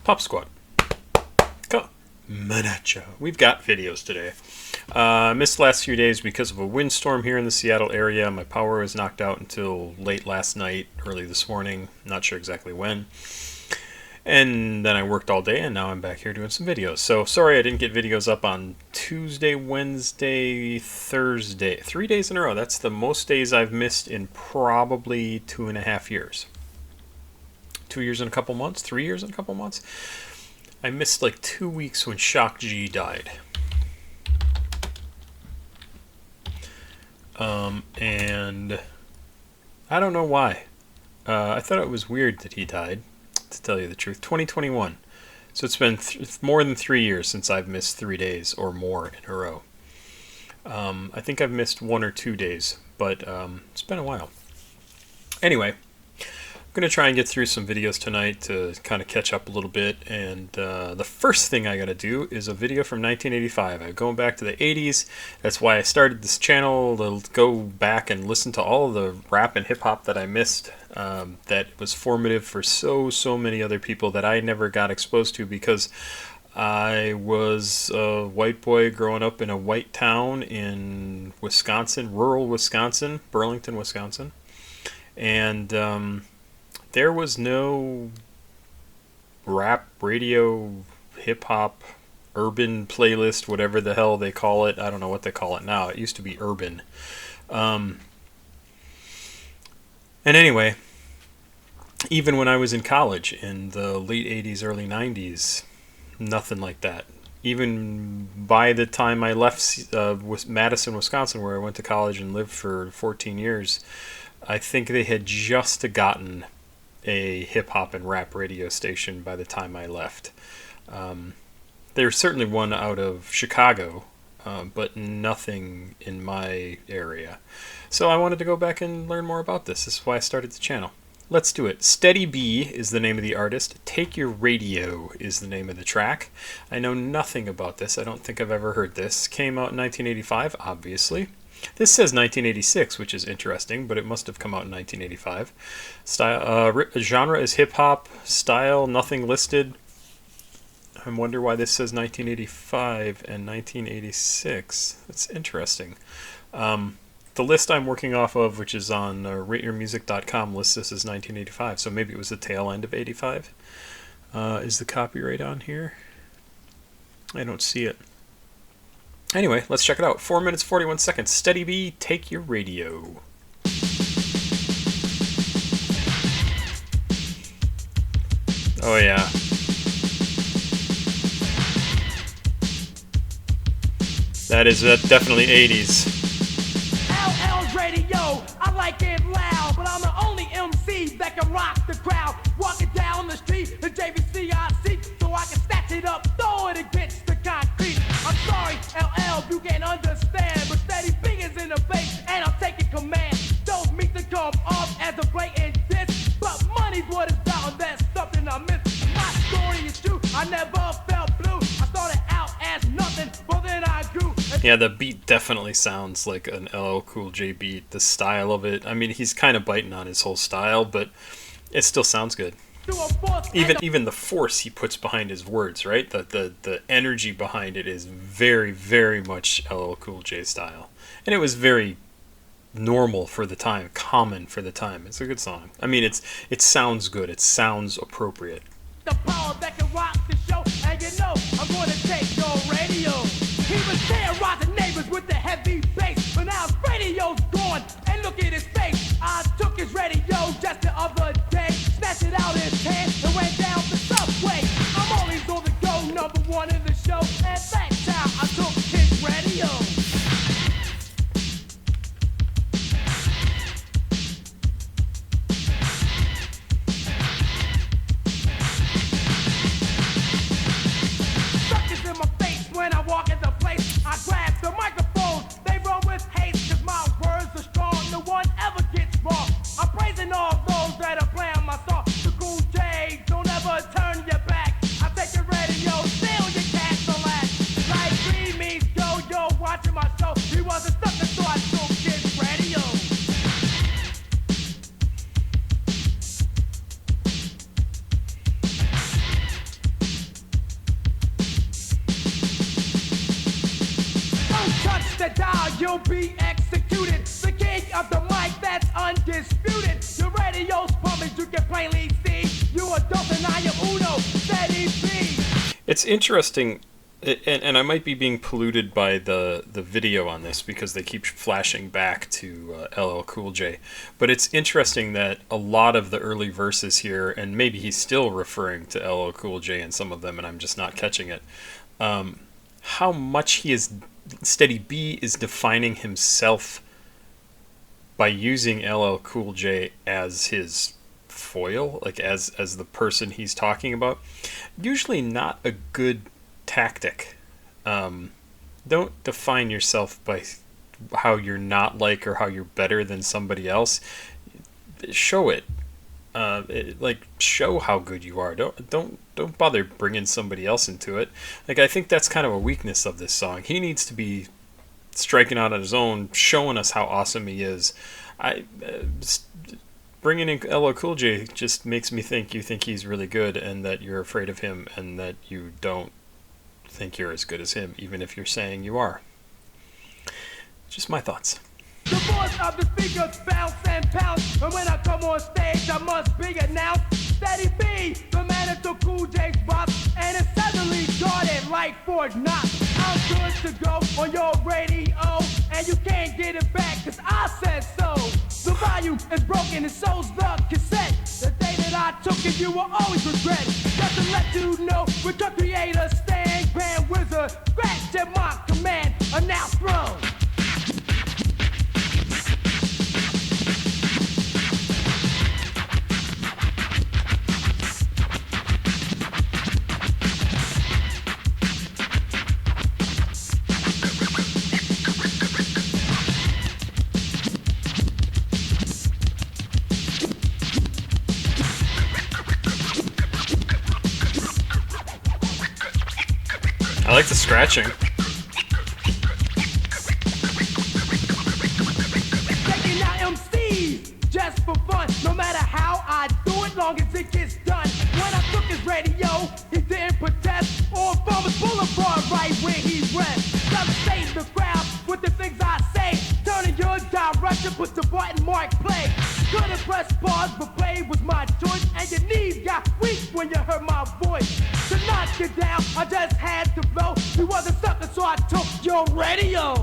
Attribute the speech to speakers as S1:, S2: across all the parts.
S1: Pop Squad. Manacha. We've got videos today. Missed the last few days because of a windstorm here in the Seattle area. My power was knocked out until late last night, early this morning. Not sure exactly when. And then I worked all day, and now I'm back here doing some videos. So sorry I didn't get videos up on Tuesday, Wednesday, Thursday. 3 days in a row. That's the most days I've missed in probably 2.5 years. 2 years and a couple months? 3 years and a couple months? I missed like 2 weeks when Shock G died. And I don't know why. I thought it was weird that he died, to tell you the truth. 2021. So it's been more than 3 years since I've missed 3 days or more in a row. I think I've missed 1 or 2 days, but it's been a while. Anyway, I'm going to try and get through some videos tonight to kind of catch up a little bit. And the first thing I got to do is a video from 1985. I'm going back to the 80s. That's why I started this channel, to go back and listen to all of the rap and hip-hop that I missed. That was formative for so many other people that I never got exposed to because I was a white boy growing up in a white town in Wisconsin, rural Wisconsin, Burlington, Wisconsin. And there was no rap, radio, hip-hop, urban playlist, whatever the hell they call it. I don't know what they call it now. It used to be urban. And anyway, even when I was in college in the late 80s, early 90s, nothing like that. Even by the time I left Madison, Wisconsin, where I went to college and lived for 14 years, I think they had just gotten a hip-hop and rap radio station by the time I left. There's certainly one out of Chicago, but nothing in my area. So I wanted to go back and learn more about this. This is why I started the channel. Let's do it. Steady B is the name of the artist. Take Your Radio is the name of the track. I know nothing about this. I don't think I've ever heard this. Came out in 1985, obviously. This says 1986, which is interesting, but it must have come out in 1985. Style, genre is hip-hop. Style, nothing listed. I wonder why this says 1985 and 1986. That's interesting. The list I'm working off of, which is on rateyourmusic.com, lists this as 1985, so maybe it was the tail end of 85. Is the copyright on here? I don't see it. Anyway, let's check it out. 4 minutes, 41 seconds. Steady B, Take Your Radio. Oh, yeah. That is definitely 80s.
S2: LL's radio, I like it loud, but I'm the only MC that can rock the crowd. Walking down the street, the JVC I see, so I can snatch it up, throw it against the concrete. I'm sorry, LL, you can't understand, but steady fingers in the face, and I'm taking command. Don't mean to come off as a blatant diss, but money's what it's about, and that's something I miss. My story is true, I never felt blue. I started out as nothing, but then I grew.
S1: Yeah, the beat definitely sounds like an LL Cool J beat. The style of it, I mean, he's kind of biting on his whole style, but it still sounds good. Even the force he puts behind his words, right? The energy behind it is very much LL Cool J style. And it was very normal for the time, common for the time. It's a good song. I mean, it sounds good. It sounds appropriate.
S2: The power that can rock the show, and you know I'm going to take your radio. He was terrorizing neighbors with the heavy bass, but now his radio's gone, and look at his face. I took his radio just the other day, snatched it out his hand, and went down the subway. I'm always on the go, number one in the show, and that's how I took his radio. press that dial, you'll be executed. The king of the mic, that's undisputed. Your radio's pumping, you can plainly see. You a dope and I am Uno, steady B.
S1: It's interesting, and I might be being polluted by the video on this because they keep flashing back to LL Cool J. But it's interesting that a lot of the early verses here, and maybe he's still referring to LL Cool J in some of them, and I'm just not catching it. How much he is, Steady B is defining himself by using LL Cool J as his foil, like as the person he's talking about. Usually not a good tactic. Don't define yourself by how you're not like or how you're better than somebody else. Show it. Like show how good you are. Don't bother bringing somebody else into it. Like I think that's kind of a weakness of this song. He needs to be striking out on his own, showing us how awesome he is. Bringing in LL Cool J just makes me think you think he's really good and that you're afraid of him and that you don't think you're as good as him, even if you're saying you are. Just my thoughts.
S2: The voice of the speakers bounce and pounce, and when I come on stage, I must be announced. Steady B, the man at the Cool J's box, and it's suddenly guarded like Fort Knox. I'm good to go on your radio, and you can't get it back, cause I said so. The volume is broken, and so's the cassette. The day that I took it, you will always regret. Just to let you know, with your creator, stand, grand wizard, scratch at my command, are now thrown.
S1: I like the scratching.
S2: Taking out MCs just for fun. No matter how I do it, long as it gets done. When I took his radio, he didn't protest. On Farmers Boulevard, right where he rests. Devastate the crowd with the things I say. Turning your direction, put the button mark play. Couldn't press pause, but play was my choice. And your knees got weak when you heard my voice. To knock you down, I just had to blow. You wasn't something, so I took your radio.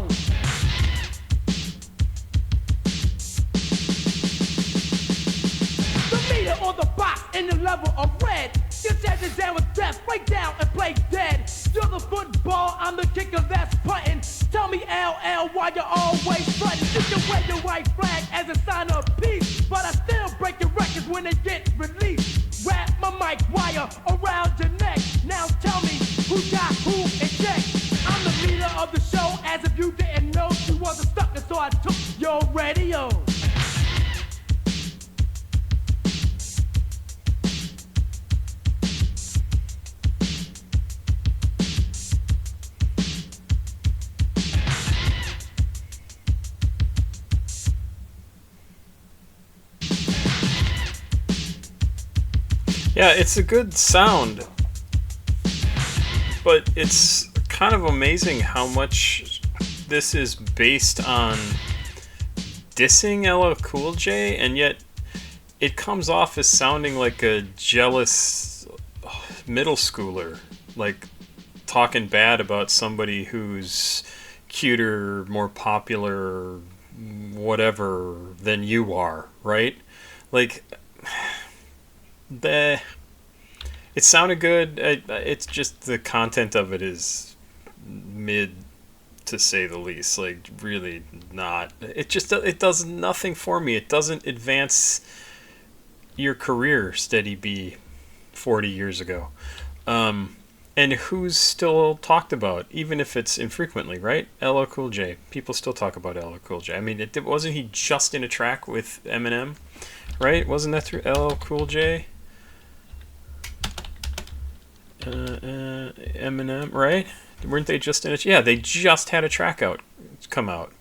S2: The meter on the box in the level of red. Get judges down with death, break down and play dead. You're the football, I'm the kicker that's putting. Tell me LL why you're always frontin'. You can wave your white flag as a sign of peace, but I still break your records when they get released. Wrap my mic wire around your neck. Now tell me who got who in check. I'm the leader of the show, as if you didn't know. You wasn't stuck, so I took your radio.
S1: Yeah, it's a good sound, but it's kind of amazing how much this is based on dissing LL Cool J, and yet it comes off as sounding like a jealous middle schooler, like talking bad about somebody who's cuter, more popular, whatever than you are, right? Like, it sounded good. It's just the content of it is mid, to say the least. Like, really not. It does nothing for me. It doesn't advance your career, Steady B, 40 years ago. And who's still talked about, even if it's infrequently, right? LL Cool J. People still talk about LL Cool J. I mean, wasn't he just in a track with Eminem, right? Wasn't that through LL Cool J? Eminem, right? Weren't they just in it? Yeah, they just had a track come out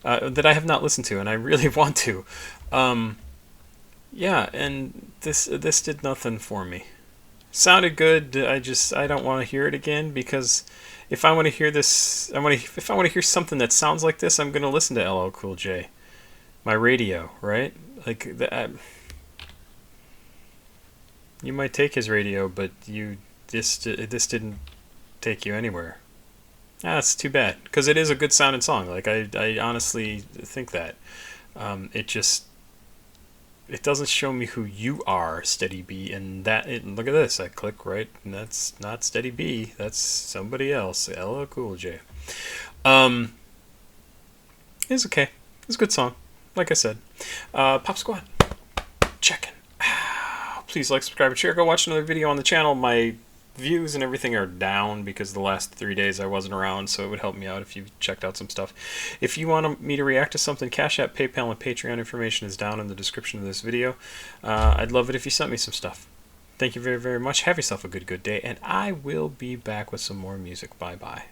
S1: that I have not listened to, and I really want to. Yeah, and this did nothing for me. Sounded good. I don't want to hear it again because if I want to hear this, if I want to hear something that sounds like this, I'm gonna listen to LL Cool J. My radio, right? Like that. You might take his radio, but this didn't take you anywhere. That's too bad, because it is a good sounding song. Like I honestly think that. It doesn't show me who you are, Steady B, and look at this. I click right, and that's not Steady B. That's somebody else. LL Cool J. It's okay. It's a good song. Like I said, Pop Squad, checking. Please like, subscribe, and share. Go watch another video on the channel. My views and everything are down because the last 3 days I wasn't around, so it would help me out if you checked out some stuff. If you want me to react to something, CashApp, PayPal, and Patreon information is down in the description of this video. I'd love it if you sent me some stuff. Thank you very, very much. Have yourself a good day, and I will be back with some more music. Bye-bye.